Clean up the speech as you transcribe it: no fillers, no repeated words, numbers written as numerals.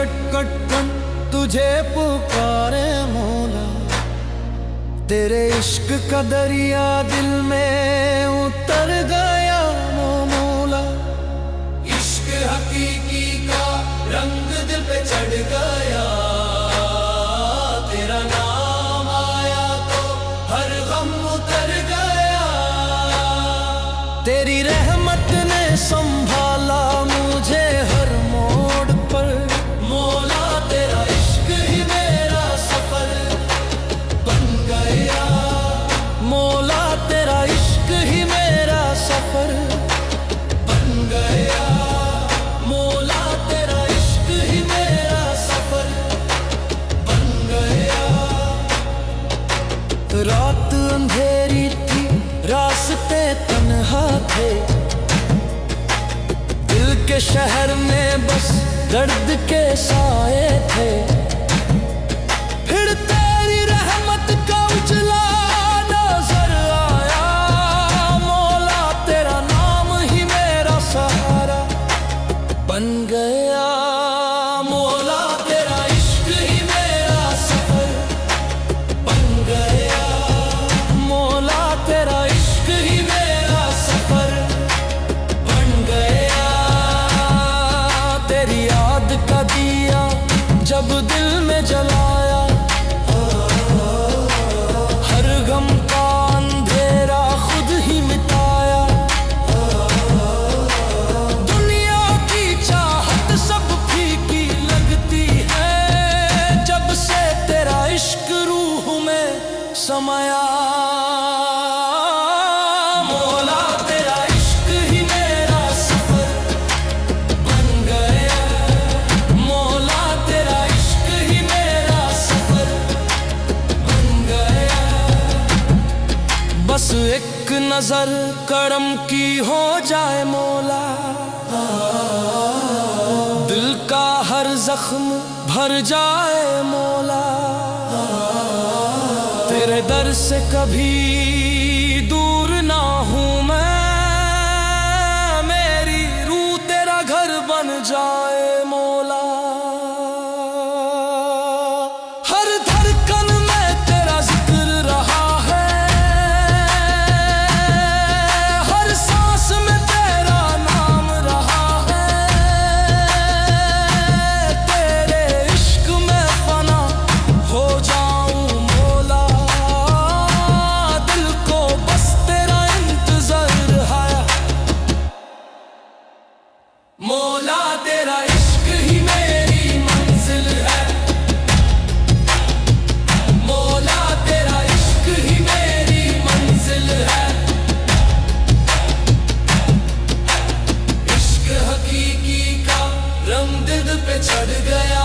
Cut cut cut तुझे पुकारे मौला, तेरे इश्क का दरिया दिल में उतर गया मौला। इश्क हकीकी का रंग दिल पे चढ़ गया, तेरा नाम आया तो हर गम उतर गया। तेरी रहमत ने संभाला मुझे हर मोड़ पर, मौला तेरा इश्क ही मेरा सफर बन गया। मौला तेरा इश्क ही मेरा सफर बन गया। मौला तेरा इश्क ही मेरा सफर बन गया। रात अंधेरी थी, रास्ते तन्हा थे, दिल के शहर में बस दर्द के साए थे। फिर तेरी रहमत का उजला नजर आया, मौला तेरा नाम ही मेरा सहारा बन गया। मौला तेरा इश्क ही मेरा सफर बन गया। मौला तेरा इश्क ही मेरा सफर बन गया। तेरी याद का दिया जब दिल में जलाया, हर गम का अंधेरा खुद ही मिटाया। दुनिया की चाहत सब फीकी लगती है, जब से तेरा इश्क रूह में समाया। मौला तेरा इश्क ही मेरा सफर बन गया। मौला तेरा इश्क ही मेरा सफर बन गया। बस एक नजर करम की हो जाए मौला, दिल का हर जख्म भर जाए मौला। तेरे दर से कभी दूर ना हूं मैं, मेरी रूह तेरा घर बन जाए मौला। हर धड़कन में तेरा जिक्र रहा है, हर सांस में तेरा नाम रहा है। तेरे इश्क में फना हो जाऊं मौला, दिल को बस तेरा इंतजार है। मौला तेरा इश्क ही मेरी मंजिल है। मौला तेरा इश्क ही मेरी मंजिल है। इश्क हकीकी का रंग दिल पे चढ़ गया,